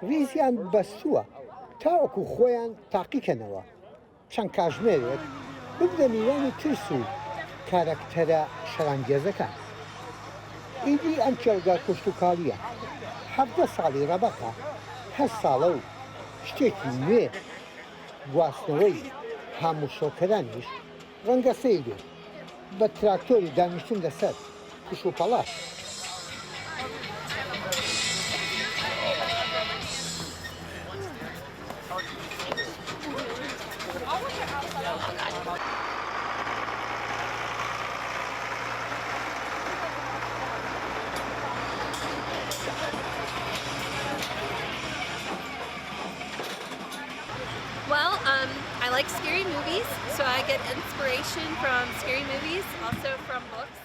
ریزیان بەستووە تاوەکو خۆیان تاقیکەنەوە چەند کاتژمێرێک ببدە میوانی ترس و کارەکتەرە شەرانگێزەکان. ئیدی ئەم کێڵگە کوشتوکاڵیە 17 ساڵی ڕەبەقە 8 ساڵە و شتێکی نوێ گواستنەوەی هاموشۆکەرانیش ڕەنگە سەیرێ بە تراکتۆری دانیشتن لەسەر کوش و پەڵاش. Well, I like scary movies, so I get inspiration from scary movies, also from books.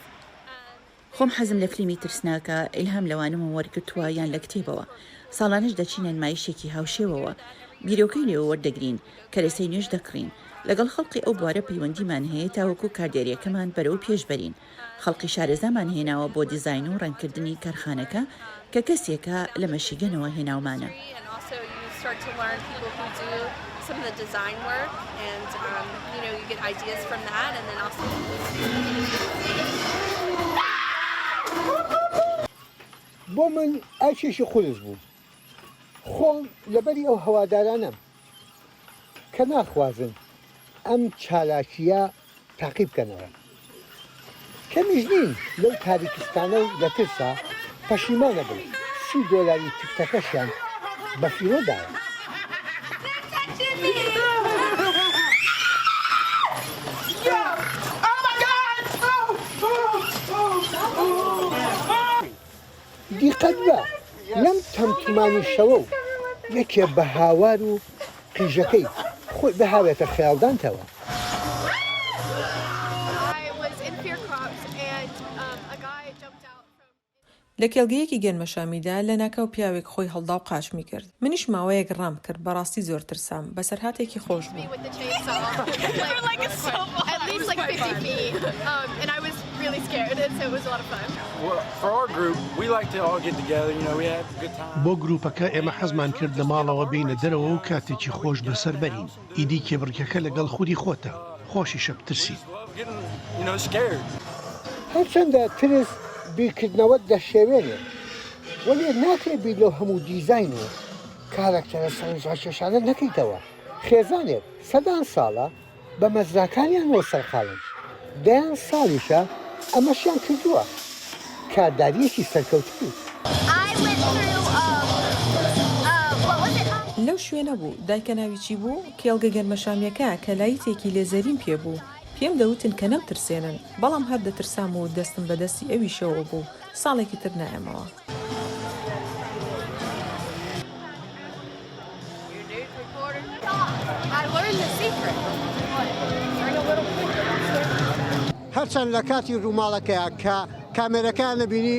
خۆم حەزم لە فیلمی ترسناکە ئیلهام لەوانم وەرگرتووە یان لە کتێبەوە. ساڵانش دەچینە نمایشێکی هاوشێوەوە بیرۆکەی لێوە وەردەگرین کە لەسەی نوێژ دەکڕین. لەگەڵ خەڵقی ئەو بوارە پەیوەندیمان هەیە تاوەکو کاردێریەکەمان بەرەو پێشبەرین. خەڵقی شارەزامان هێناوە بۆ دیزاین و ڕەنگکردنی کارخانەکە کە کەسێکە لە مەشیگەنەوە هێناومانە. Some of the design work and you get ideas from that and then also بۆ من ئاچێشی خولز بوو خۆم لەبەری ئەو هەوادارانم کە ناخوازن ئەم چالاکیە تاقی بکەنەوە کەمیش نین لەو تاریکستانە و لە ترسا پەشیمانە بن $30 تکتەکەشیان بە فیرۆدایە. دیقەت بە لەم تەمتمانی شەوە و یەکێ بە هاوار و قیژەکەی خۆی بەهاوێتە خەیاڵدانتەوە. لە کێڵگەیەکی گەنمەشامیدا لە ناکەو پیاوێک خۆی هەڵدا و قاچمی کرد. منیش ماوەیەک ڕام کرد بەڕاستی زۆر ترسام بەسەر هاتێکی خۆش بوو. بۆ گروپەکە ئێمە حەزمان کرد لە ماڵەوە بینە دەرەوە و کاتێکی خۆش بەسەر بەرین. ئیدی کێبڕکەکە لەگەڵ خودی خۆتە خۆشی شەب ترسی. هەرچەندە ترس بیرکردنەوەت دەشێوێنێ وەلێ ناکرێت بیر لەو هەموو دیزاین و کارەکتەرە سەرنجڕاکێشانە نەکەیتەوە. خێزانێک سەدان ساڵە بە مەزراکانیان بۆ سەرخاڵن 10 ساڵیشە ئەمەشیان کردووە کارداریەکی سەرکەوتوو. لەو شوێنە بوو دایکە ناوی چی بوو کێڵگە گەنمەشامیەکە کە لایتێکی لێزەرین پێبوو. پێم دەوتن کە نەمترسێنن بەڵام هەر دەترسام و دەستم بەدەستی ئەوی شەوە بوو ساڵێکی تر نایەمەوە. هەرچەند لە کاتی ڕووماڵەکەیە کە کامێرەکان نەبینی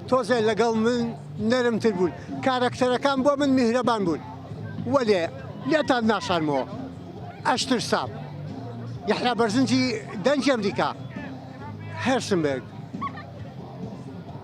تۆزێ لەگەڵ من نەرمتر بوون کارەکتەرەکان بۆ من میهرەبان بوون وەلێ لێتان ناشانمەوە ئەشترسام. یحیا بەرزنجی دەنجی ئەمریکا هەرسنبرگ